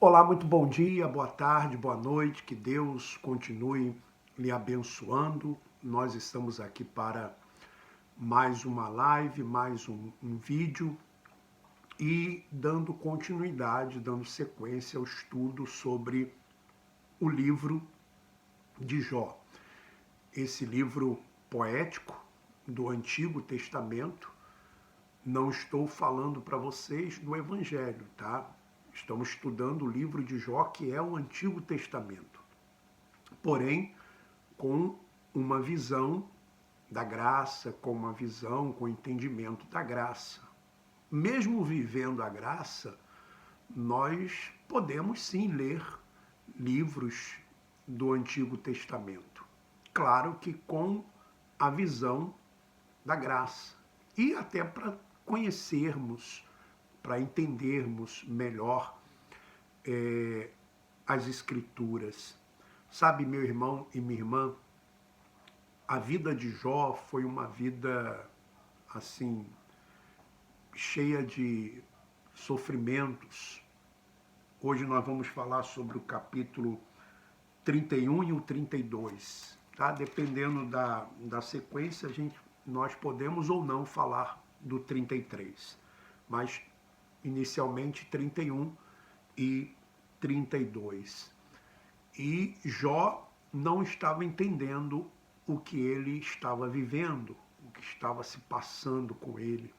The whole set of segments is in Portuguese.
Olá, muito bom dia, boa tarde, boa noite, que Deus continue lhe abençoando. Nós estamos aqui para mais uma live, mais um vídeo e dando continuidade, dando sequência ao estudo sobre o livro de Jó. Esse livro poético do Antigo Testamento. Não estou falando para vocês do Evangelho, tá? Estamos estudando o livro de Jó, que é o Antigo Testamento. Porém, com uma visão da graça, com uma visão, com entendimento da graça. Mesmo vivendo a graça, nós podemos sim ler livros do Antigo Testamento. Claro que com a visão da graça. E até para conhecermos, para entendermos melhor as Escrituras. Sabe, meu irmão e minha irmã, a vida de Jó foi uma vida, assim, cheia de sofrimentos. Hoje nós vamos falar sobre o capítulo 31 e o 32, tá? Dependendo da sequência, nós podemos ou não falar do 33, mas inicialmente 31 e 32. E Jó não estava entendendo o que ele estava vivendo, o que estava se passando com ele,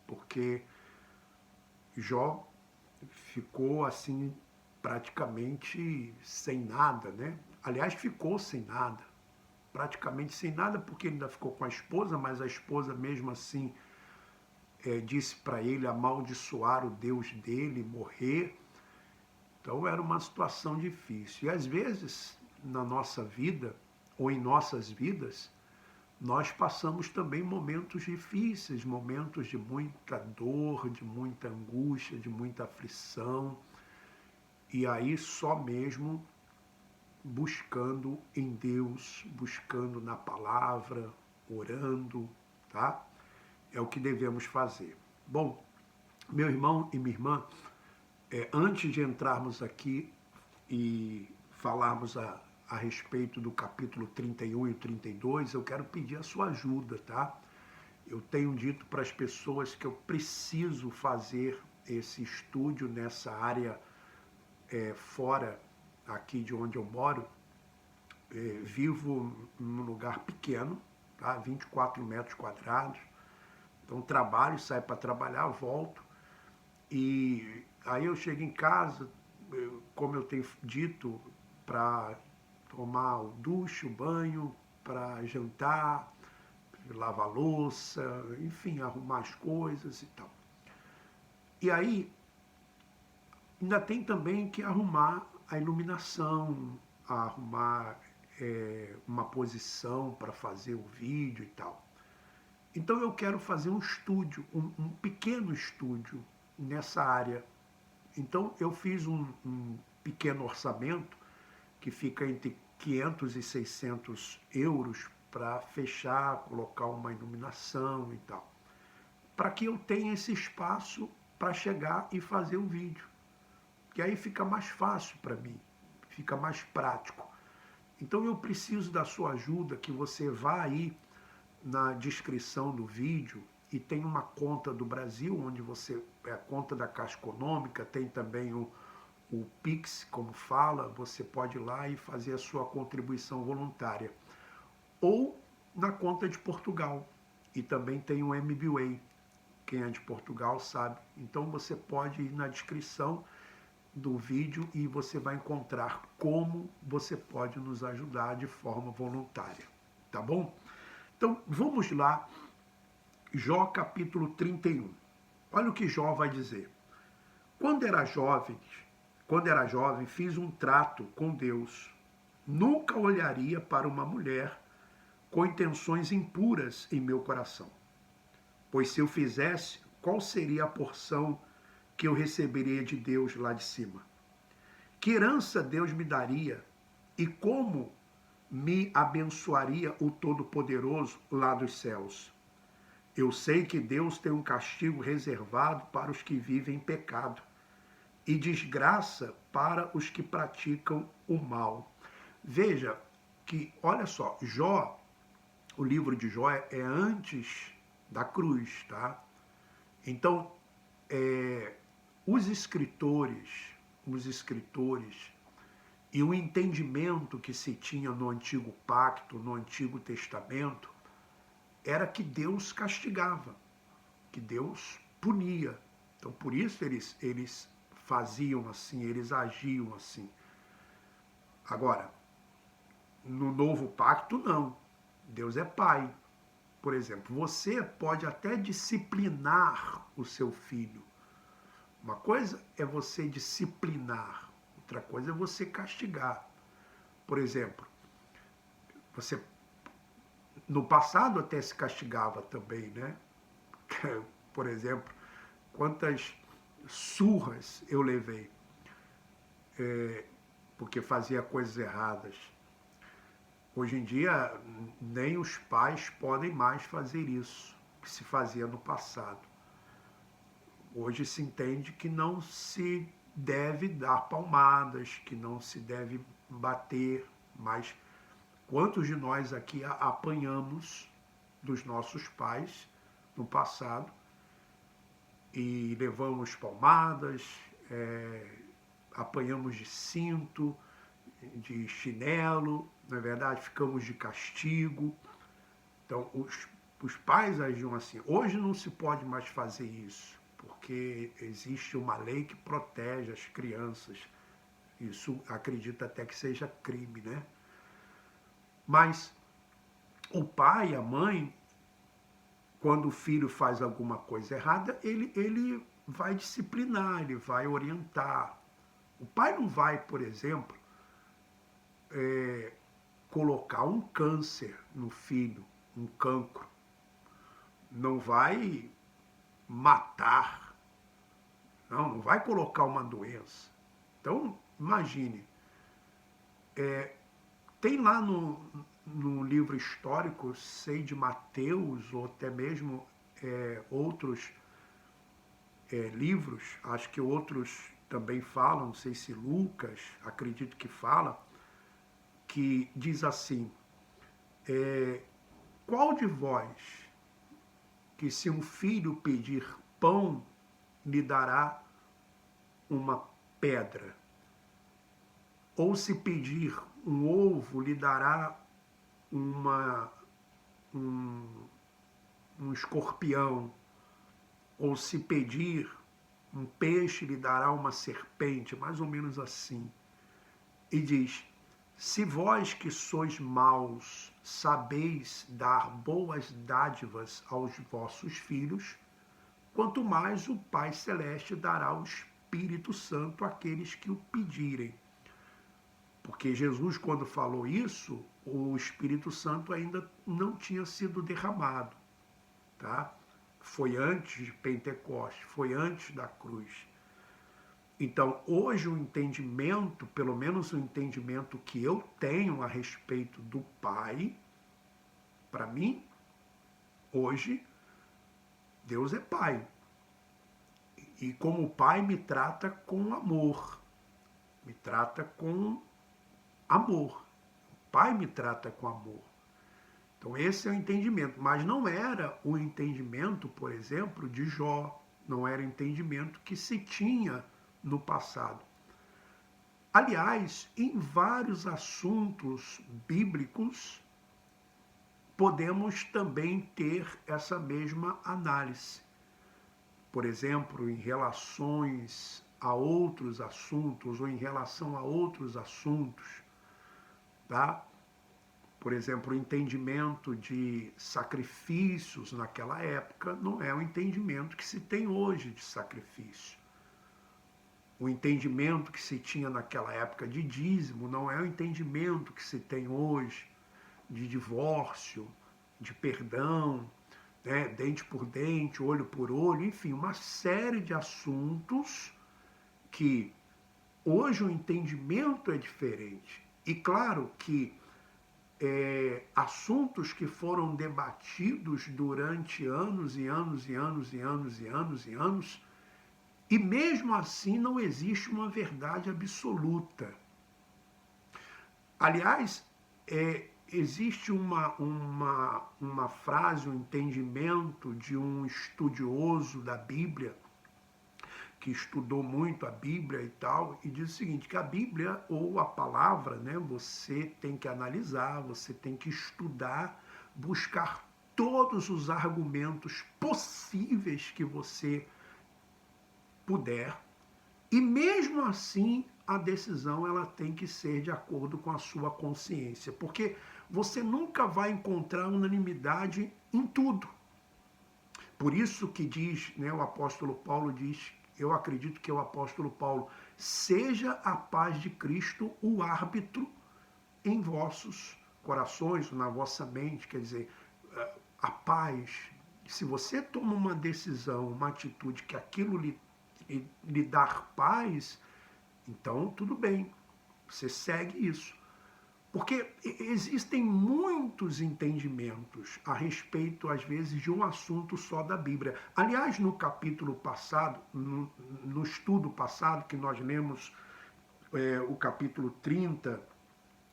porque Jó ficou assim praticamente sem nada, né? Aliás, ficou sem nada, praticamente sem nada, porque ele ainda ficou com a esposa, mas a esposa mesmo assim disse para ele amaldiçoar o Deus dele, morrer. Então era uma situação difícil. E às vezes, na nossa vida, ou em nossas vidas, nós passamos também momentos difíceis, momentos de muita dor, de muita angústia, de muita aflição. E aí só mesmo buscando em Deus, buscando na palavra, orando, tá? É o que devemos fazer. Bom, meu irmão e minha irmã, antes de entrarmos aqui e falarmos a respeito do capítulo 31 e 32, eu quero pedir a sua ajuda, tá? Eu tenho dito para as pessoas que eu preciso fazer esse estúdio nessa área fora aqui de onde eu moro. Vivo num lugar pequeno, tá? 24 metros quadrados. Então trabalho, saio para trabalhar, volto. E aí eu chego em casa, como eu tenho dito, para tomar o duche, o banho, para jantar, lavar louça, enfim, arrumar as coisas e tal. E aí ainda tem também que arrumar a iluminação, arrumar uma posição para fazer o vídeo e tal. Então eu quero fazer um estúdio, um pequeno estúdio nessa área. Então eu fiz um pequeno orçamento que fica entre 500 e 600 euros para fechar, colocar uma iluminação e tal. Para que eu tenha esse espaço para chegar e fazer o vídeo. Que aí fica mais fácil para mim, fica mais prático. Então eu preciso da sua ajuda, que você vá aí na descrição do vídeo e tem uma conta do Brasil, onde você, é a conta da Caixa Econômica, tem também o Pix, como fala, você pode ir lá e fazer a sua contribuição voluntária. Ou na conta de Portugal, e também tem o MBWay, quem é de Portugal sabe. Então você pode ir na descrição do vídeo e você vai encontrar como você pode nos ajudar de forma voluntária, tá bom? Então, vamos lá, Jó capítulo 31. Olha o que Jó vai dizer. Quando era jovem, fiz um trato com Deus. Nunca olharia para uma mulher com intenções impuras em meu coração. Pois se eu fizesse, qual seria a porção que eu receberia de Deus lá de cima? Que herança Deus me daria e como me abençoaria o Todo-Poderoso lá dos céus? Eu sei que Deus tem um castigo reservado para os que vivem em pecado, e desgraça para os que praticam o mal. Veja que, olha só, Jó, o livro de Jó é antes da cruz, tá? Então, é, os escritores, os escritores e o entendimento que se tinha no Antigo Pacto, no Antigo Testamento, era que Deus castigava, que Deus punia. Então, por isso eles faziam assim, eles agiam assim. Agora, no Novo Pacto, não. Deus é Pai. Por exemplo, você pode até disciplinar o seu filho. Uma coisa é você disciplinar, outra coisa é você castigar. Por exemplo, você no passado até se castigava também, né? Por exemplo, quantas surras eu levei porque fazia coisas erradas. Hoje em dia, nem os pais podem mais fazer isso que se fazia no passado. Hoje se entende que não se deve dar palmadas, que não se deve bater, mas quantos de nós aqui apanhamos dos nossos pais no passado e levamos palmadas, apanhamos de cinto, de chinelo, não é verdade? Ficamos de castigo. Então, os pais agiam assim. Hoje não se pode mais fazer isso, porque existe uma lei que protege as crianças. Isso acredito até que seja crime, né? Mas o pai, a mãe, quando o filho faz alguma coisa errada, ele vai disciplinar, ele vai orientar. O pai não vai, por exemplo, colocar um câncer no filho, um cancro. Não vai matar, não vai colocar uma doença. Então, imagine, tem lá no livro histórico, sei de Mateus, ou até mesmo outros livros, acho que outros também falam, não sei se Lucas, acredito que fala, que diz assim, qual de vós que se um filho pedir pão, lhe dará uma pedra? Ou se pedir um ovo, lhe dará uma, um, um escorpião? Ou se pedir um peixe, lhe dará uma serpente? Mais ou menos assim. E diz, se vós que sois maus sabeis dar boas dádivas aos vossos filhos, quanto mais o Pai Celeste dará o Espírito Santo àqueles que o pedirem. Porque Jesus, quando falou isso, o Espírito Santo ainda não tinha sido derramado, tá? Foi antes de Pentecostes, foi antes da cruz. Então, hoje o entendimento, pelo menos o entendimento que eu tenho a respeito do Pai, para mim, hoje, Deus é Pai. E como Pai me trata com amor, me trata com amor. O Pai me trata com amor. Então esse é o entendimento, mas não era o entendimento, por exemplo, de Jó, não era o entendimento que se tinha no passado. Aliás, em vários assuntos bíblicos, podemos também ter essa mesma análise. Por exemplo, em relações a outros assuntos ou em relação a outros assuntos, tá? Por exemplo, o entendimento de sacrifícios naquela época não é o entendimento que se tem hoje de sacrifício. O entendimento que se tinha naquela época de dízimo não é o entendimento que se tem hoje de divórcio, de perdão, né, dente por dente, olho por olho, enfim, uma série de assuntos que hoje o entendimento é diferente. E claro que assuntos que foram debatidos durante anos e anos e anos e anos e anos e anos E mesmo assim não existe uma verdade absoluta. Aliás, existe uma frase, um entendimento de um estudioso da Bíblia, que estudou muito a Bíblia e tal, e diz o seguinte, que a Bíblia ou a palavra, né, você tem que analisar, você tem que estudar, buscar todos os argumentos possíveis que você puder, e mesmo assim a decisão ela tem que ser de acordo com a sua consciência, porque você nunca vai encontrar unanimidade em tudo. Por isso que diz, né, o apóstolo Paulo diz, eu acredito que é o apóstolo Paulo, seja a paz de Cristo o árbitro em vossos corações, na vossa mente, quer dizer, a paz. Se você toma uma decisão, uma atitude que aquilo lhe dar paz, então tudo bem, você segue isso. Porque existem muitos entendimentos a respeito, às vezes, de um assunto só da Bíblia. Aliás, no capítulo passado, no estudo passado, que nós lemos o capítulo 30,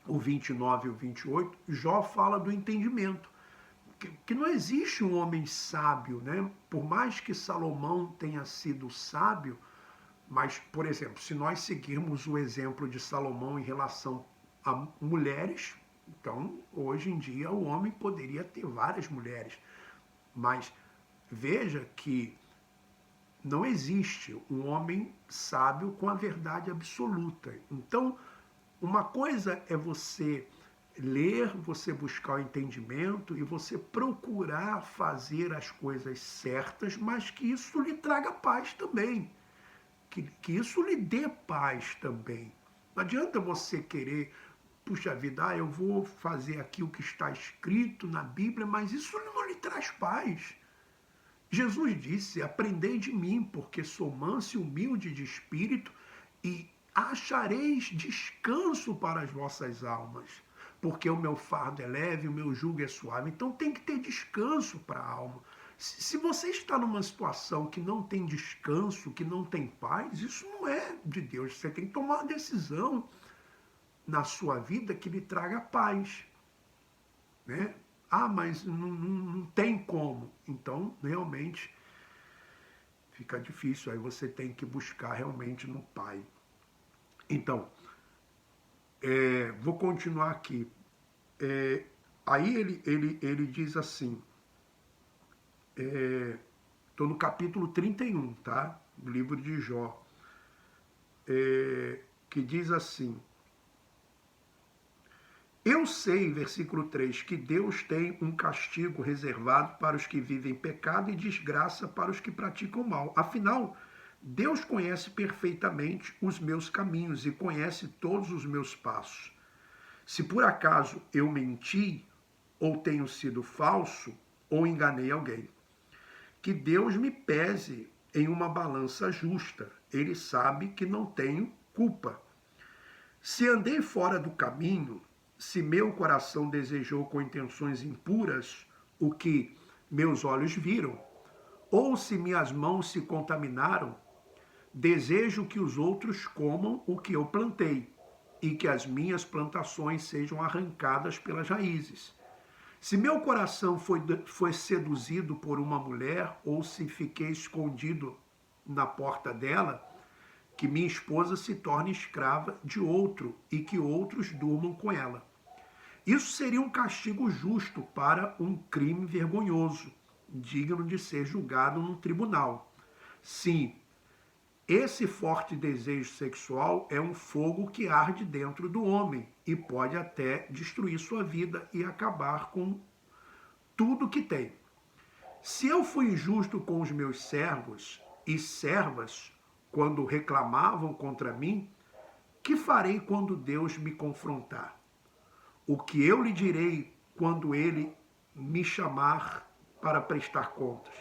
o 29 e o 28, Jó fala do entendimento. Que não existe um homem sábio, né? Por mais que Salomão tenha sido sábio, mas, por exemplo, se nós seguirmos o exemplo de Salomão em relação a mulheres, então, hoje em dia, o homem poderia ter várias mulheres. Mas veja que não existe um homem sábio com a verdade absoluta. Então, uma coisa é você ler, você buscar o entendimento e você procurar fazer as coisas certas, mas que isso lhe traga paz também. Que isso lhe dê paz também. Não adianta você querer, puxa vida, eu vou fazer aqui o que está escrito na Bíblia, mas isso não lhe traz paz. Jesus disse, aprendei de mim, porque sou manso e humilde de espírito, e achareis descanso para as vossas almas, porque o meu fardo é leve, o meu jugo é suave. Então tem que ter descanso para a alma. Se você está numa situação que não tem descanso, que não tem paz, isso não é de Deus. Você tem que tomar uma decisão na sua vida que lhe traga paz. Né? Ah, mas não tem como. Então, realmente, fica difícil. Aí você tem que buscar realmente no Pai. Então, vou continuar aqui. Aí ele diz assim, estou no capítulo 31, tá? Do livro de Jó, que diz assim, eu sei, versículo 3, que Deus tem um castigo reservado para os que vivem pecado e desgraça para os que praticam mal. Afinal, Deus conhece perfeitamente os meus caminhos e conhece todos os meus passos. Se por acaso eu menti, ou tenho sido falso, ou enganei alguém, que Deus me pese em uma balança justa. Ele sabe que não tenho culpa. Se andei fora do caminho, se meu coração desejou com intenções impuras o que meus olhos viram, ou se minhas mãos se contaminaram, desejo que os outros comam o que eu plantei, e que as minhas plantações sejam arrancadas pelas raízes. Se meu coração foi seduzido por uma mulher, ou se fiquei escondido na porta dela, que minha esposa se torne escrava de outro e que outros durmam com ela. Isso seria um castigo justo para um crime vergonhoso, digno de ser julgado num tribunal. Sim, esse forte desejo sexual é um fogo que arde dentro do homem e pode até destruir sua vida e acabar com tudo que tem. Se eu fui injusto com os meus servos e servas quando reclamavam contra mim, que farei quando Deus me confrontar? O que eu lhe direi quando ele me chamar para prestar contas?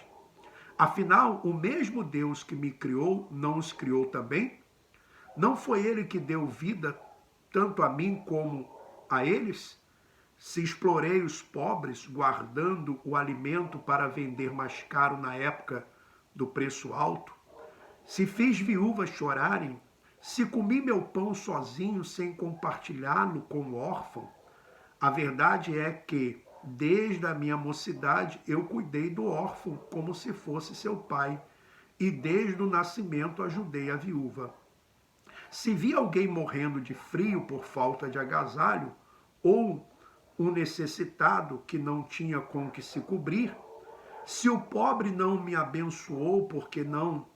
Afinal, o mesmo Deus que me criou não os criou também? Não foi ele que deu vida tanto a mim como a eles? Se explorei os pobres, guardando o alimento para vender mais caro na época do preço alto? Se fiz viúvas chorarem, se comi meu pão sozinho sem compartilhá-lo com o órfão, a verdade é que, desde a minha mocidade, eu cuidei do órfão como se fosse seu pai, e desde o nascimento ajudei a viúva. Se vi alguém morrendo de frio por falta de agasalho, ou um necessitado que não tinha com que se cobrir, se o pobre não me abençoou porque não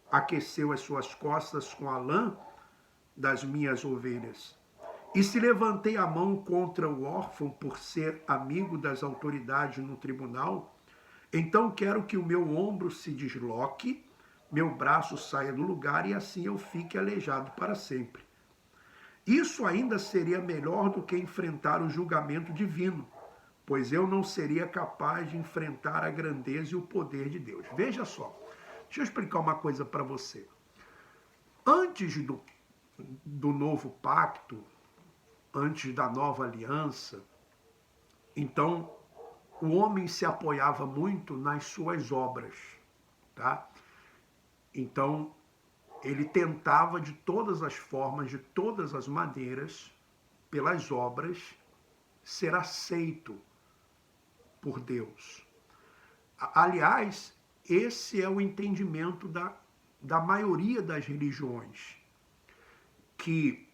aqueceu as suas costas com a lã das minhas ovelhas, e se levantei a mão contra o órfão por ser amigo das autoridades no tribunal, então quero que o meu ombro se desloque, meu braço saia do lugar e assim eu fique aleijado para sempre. Isso ainda seria melhor do que enfrentar o julgamento divino, pois eu não seria capaz de enfrentar a grandeza e o poder de Deus. Veja só, deixa eu explicar uma coisa para você. Antes do novo pacto, antes da nova aliança, então o homem se apoiava muito nas suas obras, tá? Então ele tentava de todas as formas, de todas as maneiras, pelas obras, ser aceito por Deus. Aliás, esse é o entendimento da maioria das religiões, que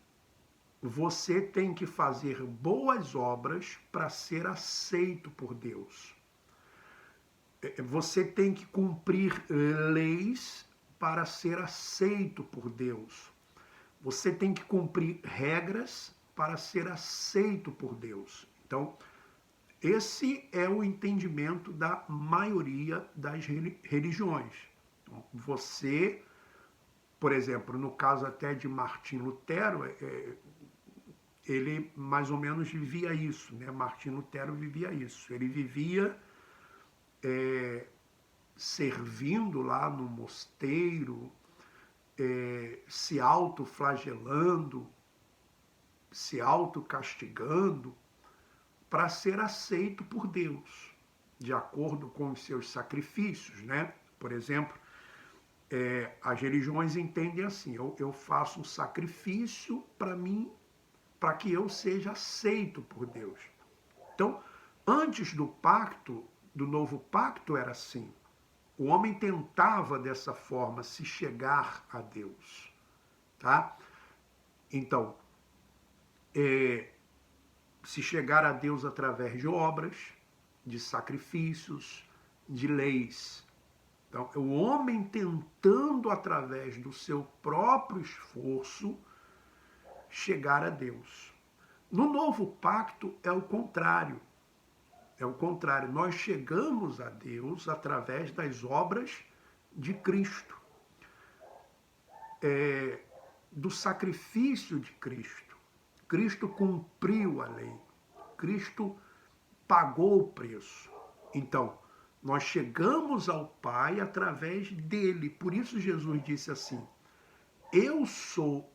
você tem que fazer boas obras para ser aceito por Deus. Você tem que cumprir leis para ser aceito por Deus. Você tem que cumprir regras para ser aceito por Deus. Então, esse é o entendimento da maioria das religiões. Então, você, por exemplo, no caso até de Martim Lutero, ele mais ou menos vivia isso, né? Martim Lutero vivia isso. Ele vivia servindo lá no mosteiro, se autoflagelando, se autocastigando, para ser aceito por Deus, de acordo com os seus sacrifícios, né? Por exemplo, as religiões entendem assim: eu faço um sacrifício para mim, para que eu seja aceito por Deus. Então, antes do pacto, do novo pacto, era assim. O homem tentava dessa forma se chegar a Deus, tá? Então, se chegar a Deus através de obras, de sacrifícios, de leis. Então, o homem tentando, através do seu próprio esforço, chegar a Deus. No novo pacto é o contrário. É o contrário. Nós chegamos a Deus através das obras de Cristo, do sacrifício de Cristo. Cristo cumpriu a lei. Cristo pagou o preço. Então, nós chegamos ao Pai através dele. Por isso Jesus disse assim: eu sou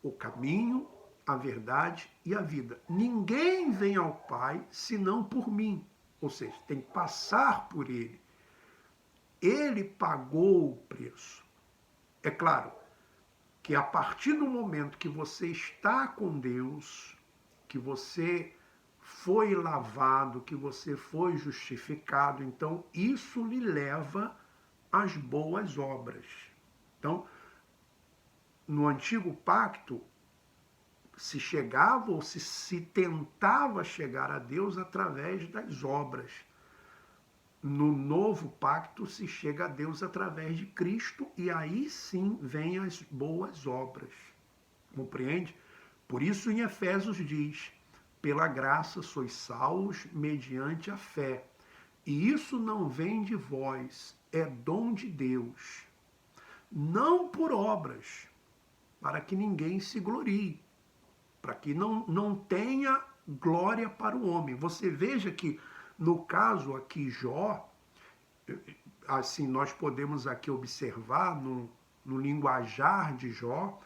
o caminho, a verdade e a vida. Ninguém vem ao Pai senão por mim. Ou seja, tem que passar por ele. Ele pagou o preço. É claro que a partir do momento que você está com Deus, que você foi lavado, que você foi justificado, então isso lhe leva às boas obras. Então, no antigo pacto, se chegava ou se tentava chegar a Deus através das obras. No novo pacto se chega a Deus através de Cristo e aí sim vêm as boas obras. Compreende? Por isso em Efésios diz: pela graça sois salvos mediante a fé. E isso não vem de vós, é dom de Deus. Não por obras, para que ninguém se glorie, para que não tenha glória para o homem. Você veja que, no caso aqui, Jó, assim, nós podemos aqui observar no linguajar de Jó,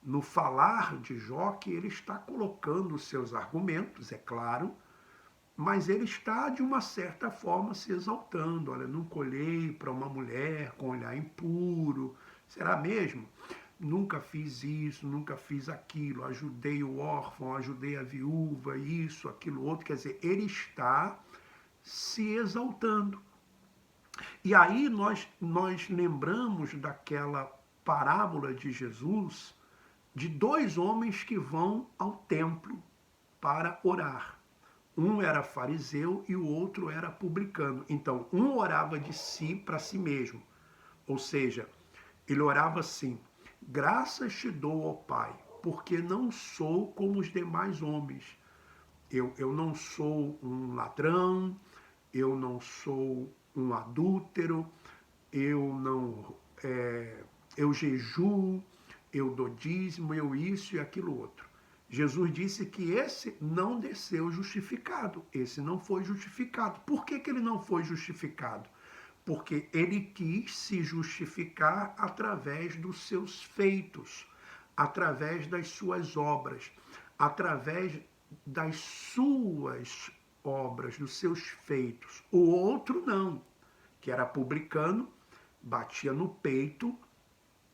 no falar de Jó, que ele está colocando os seus argumentos, é claro, mas ele está, de uma certa forma, se exaltando. Olha, não colhei para uma mulher com olhar impuro, Será mesmo? Nunca fiz isso, nunca fiz aquilo, ajudei o órfão, ajudei a viúva, isso, aquilo, outro. Quer dizer, ele está se exaltando. E aí nós lembramos daquela parábola de Jesus de dois homens que vão ao templo para orar. Um era fariseu e o outro era publicano. Então, um orava de si para si mesmo. Ou seja, ele orava assim: graças te dou, ó Pai, porque não sou como os demais homens. Eu não sou um ladrão, eu não sou um adúltero, eu não eu jejuo, eu dou dízimo, eu isso e aquilo outro. Jesus disse que esse não desceu justificado, esse não foi justificado. Por que ele não foi justificado? Porque ele quis se justificar através dos seus feitos, através das suas obras, através das suas obras, dos seus feitos. O outro não, que era publicano, batia no peito,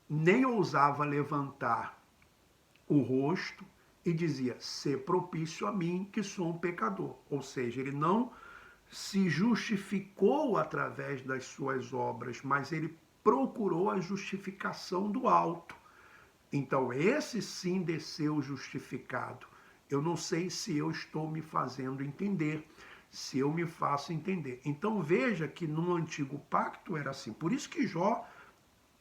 nem ousava levantar o rosto e dizia: "Sê propício a mim, que sou um pecador". Ou seja, ele não se justificou através das suas obras, mas ele procurou a justificação do alto. Então, esse sim desceu justificado. Eu não sei se eu estou me fazendo entender, se eu me faço entender. Então, veja que no antigo pacto era assim. Por isso que Jó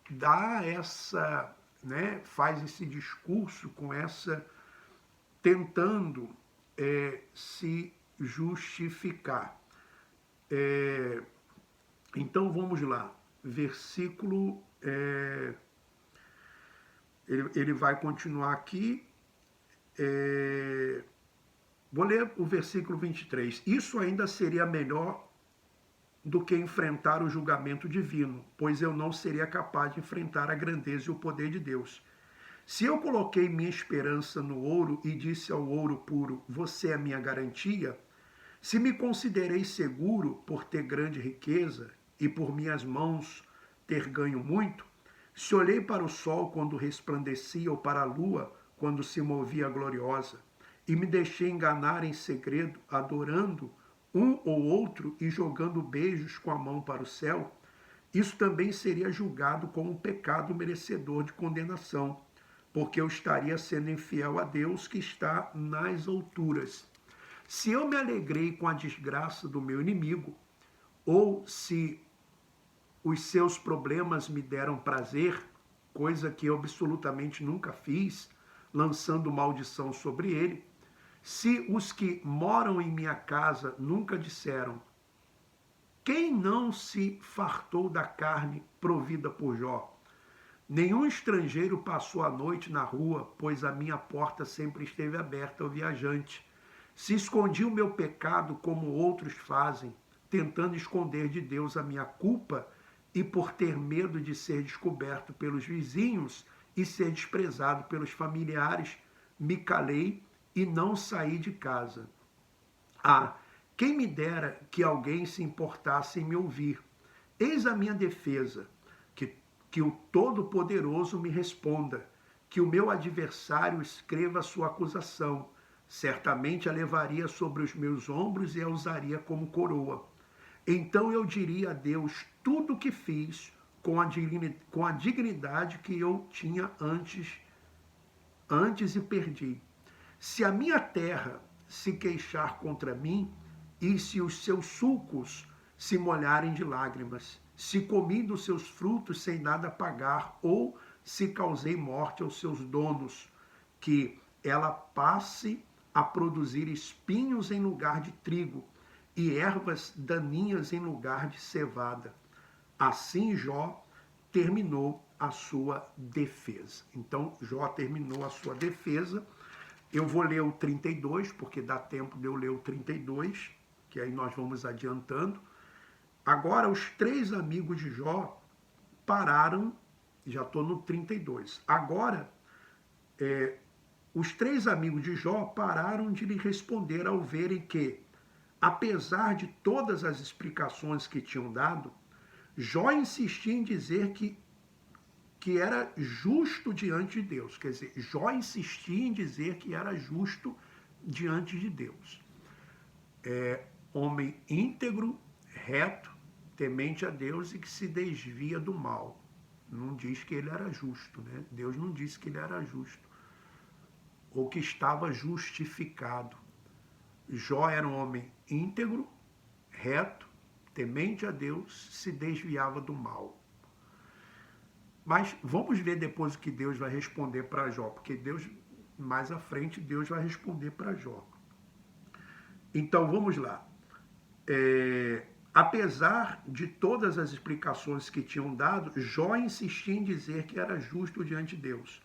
dá essa, né, faz esse discurso com essa, tentando se justificar. Então vamos lá, versículo, ele vai continuar aqui, vou ler o versículo 23. Isso ainda seria melhor do que enfrentar o julgamento divino, pois eu não seria capaz de enfrentar a grandeza e o poder de Deus. Se eu coloquei minha esperança no ouro e disse ao ouro puro: você é minha garantia, se me considerei seguro por ter grande riqueza e por minhas mãos ter ganho muito, se olhei para o sol quando resplandecia ou para a lua quando se movia gloriosa, e me deixei enganar em segredo, adorando um ou outro e jogando beijos com a mão para o céu, isso também seria julgado como um pecado merecedor de condenação, porque eu estaria sendo infiel a Deus que está nas alturas. Se eu me alegrei com a desgraça do meu inimigo, ou se os seus problemas me deram prazer, coisa que eu absolutamente nunca fiz, lançando maldição sobre ele, se os que moram em minha casa nunca disseram: quem não se fartou da carne provida por Jó? Nenhum estrangeiro passou a noite na rua, pois a minha porta sempre esteve aberta ao viajante. Se escondi o meu pecado como outros fazem, tentando esconder de Deus a minha culpa, e por ter medo de ser descoberto pelos vizinhos e ser desprezado pelos familiares, me calei e não saí de casa. Ah, quem me dera que alguém se importasse em me ouvir. Eis a minha defesa, que o Todo-Poderoso me responda, que o meu adversário escreva a sua acusação. Certamente a levaria sobre os meus ombros e a usaria como coroa. Então eu diria a Deus tudo o que fiz com a dignidade que eu tinha antes e perdi. Se a minha terra se queixar contra mim, e se os seus sulcos se molharem de lágrimas, se comi dos seus frutos sem nada pagar, ou se causei morte aos seus donos, que ela passe a produzir espinhos em lugar de trigo, e ervas daninhas em lugar de cevada. Assim Jó terminou a sua defesa. Então Jó terminou a sua defesa. Eu vou ler o 32, porque dá tempo de eu ler o 32, que aí nós vamos adiantando. Agora, os três amigos de Jó pararam, já estou no 32. Agora, os três amigos de Jó pararam de lhe responder ao verem que, apesar de todas as explicações que tinham dado, Jó insistia em dizer que que era justo diante de Deus. Quer dizer, Jó insistia em dizer que era justo diante de Deus. Homem íntegro, reto, temente a Deus e que se desvia do mal. Não diz que ele era justo, né? Deus não disse que ele era justo, ou que estava justificado. Jó era um homem íntegro, reto, temente a Deus, se desviava do mal. Mas vamos ver depois o que Deus vai responder para Jó, porque Deus, mais à frente, Deus vai responder para Jó. Então vamos lá. Apesar de todas as explicações que tinham dado, Jó insistia em dizer que era justo diante de Deus.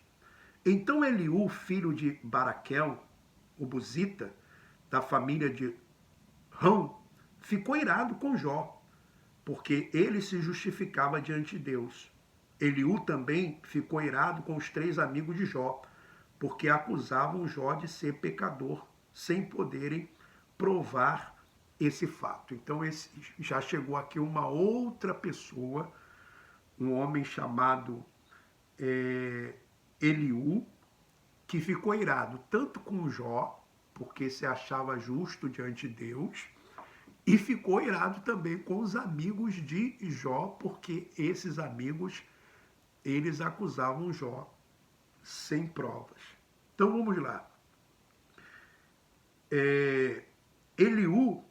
Então Eliú, filho de Baraquel, o Buzita, da família de Rão, ficou irado com Jó, porque ele se justificava diante de Deus. Eliú também ficou irado com os 3 amigos de Jó, porque acusavam Jó de ser pecador, sem poderem provar esse fato. Então já chegou aqui uma outra pessoa, um homem chamado Eliú, que ficou irado tanto com Jó, porque se achava justo diante de Deus, e ficou irado também com os amigos de Jó, porque esses amigos, eles acusavam Jó sem provas. Então vamos lá. Eliú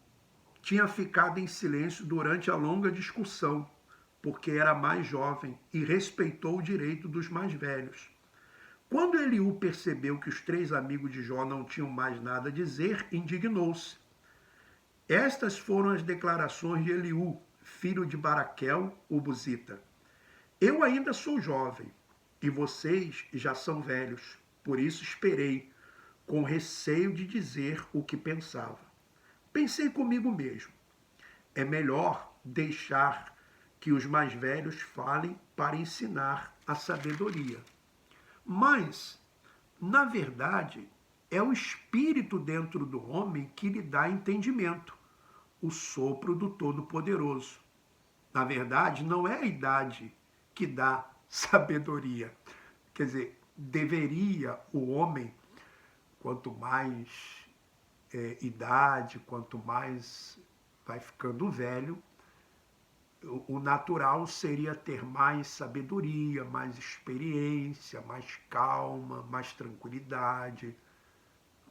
tinha ficado em silêncio durante a longa discussão, porque era mais jovem e respeitou o direito dos mais velhos. Quando Eliú percebeu que os 3 amigos de Jó não tinham mais nada a dizer, indignou-se. Estas foram as declarações de Eliú, filho de Baraquel, o Buzita. Eu ainda sou jovem, e vocês já são velhos, por isso esperei, com receio de dizer o que pensava. Pensei comigo mesmo, é melhor deixar que os mais velhos falem para ensinar a sabedoria. Mas, na verdade, é o espírito dentro do homem que lhe dá entendimento, o sopro do Todo-Poderoso. Na verdade, não é a idade que dá sabedoria. Quer dizer, deveria o homem, quanto mais idade, quanto mais vai ficando velho, o natural seria ter mais sabedoria, mais experiência, mais calma, mais tranquilidade,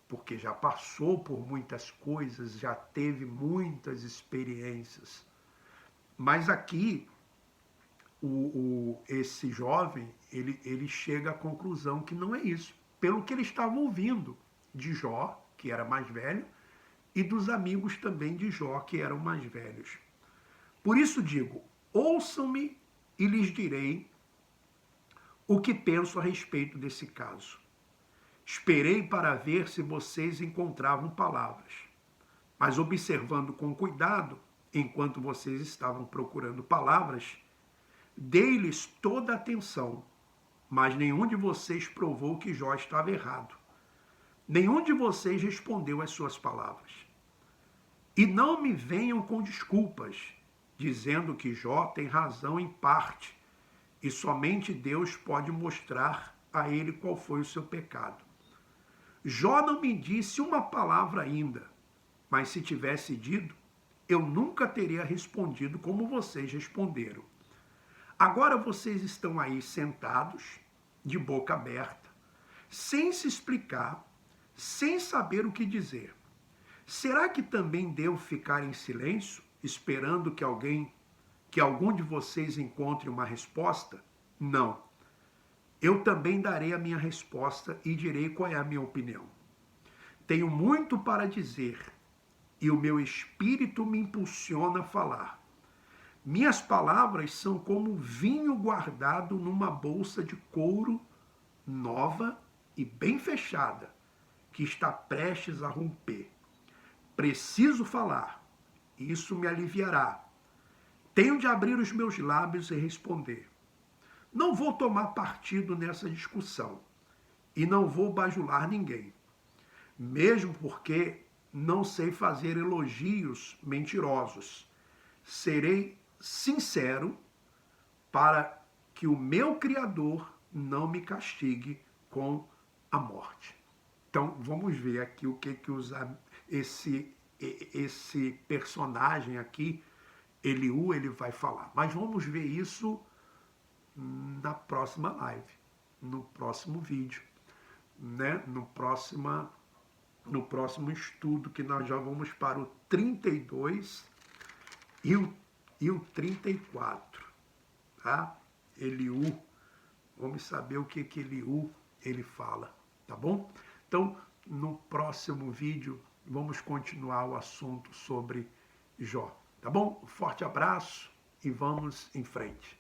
porque já passou por muitas coisas, já teve muitas experiências. Mas aqui, esse jovem, ele chega à conclusão que não é isso, pelo que ele estava ouvindo de Jó, que era mais velho, e dos amigos também de Jó, que eram mais velhos. Por isso digo, ouçam-me e lhes direi o que penso a respeito desse caso. Esperei para ver se vocês encontravam palavras, mas observando com cuidado, enquanto vocês estavam procurando palavras, dei-lhes toda a atenção, mas nenhum de vocês provou que Jó estava errado. Nenhum de vocês respondeu às suas palavras. E não me venham com desculpas, dizendo que Jó tem razão em parte, e somente Deus pode mostrar a ele qual foi o seu pecado. Jó não me disse uma palavra ainda, mas se tivesse dito, eu nunca teria respondido como vocês responderam. Agora vocês estão aí sentados, de boca aberta, sem se explicar, sem saber o que dizer. Será que também devo ficar em silêncio, esperando que algum de vocês encontre uma resposta? Não. Eu também darei a minha resposta e direi qual é a minha opinião. Tenho muito para dizer e o meu espírito me impulsiona a falar. Minhas palavras são como vinho guardado numa bolsa de couro nova e bem fechada, que está prestes a romper. Preciso falar, isso me aliviará. Tenho de abrir os meus lábios e responder. Não vou tomar partido nessa discussão e não vou bajular ninguém, mesmo porque não sei fazer elogios mentirosos. Serei sincero para que o meu Criador não me castigue com a morte. Então, vamos ver aqui o que esse personagem aqui, Eliú, ele vai falar. Mas vamos ver isso na próxima live, no próximo vídeo, né? No próximo estudo, que nós já vamos para o 32 e o 34, tá? Eliú, vamos saber o que Eliú ele fala, tá bom? Então, no próximo vídeo, vamos continuar o assunto sobre Jó, tá bom? Um forte abraço e vamos em frente.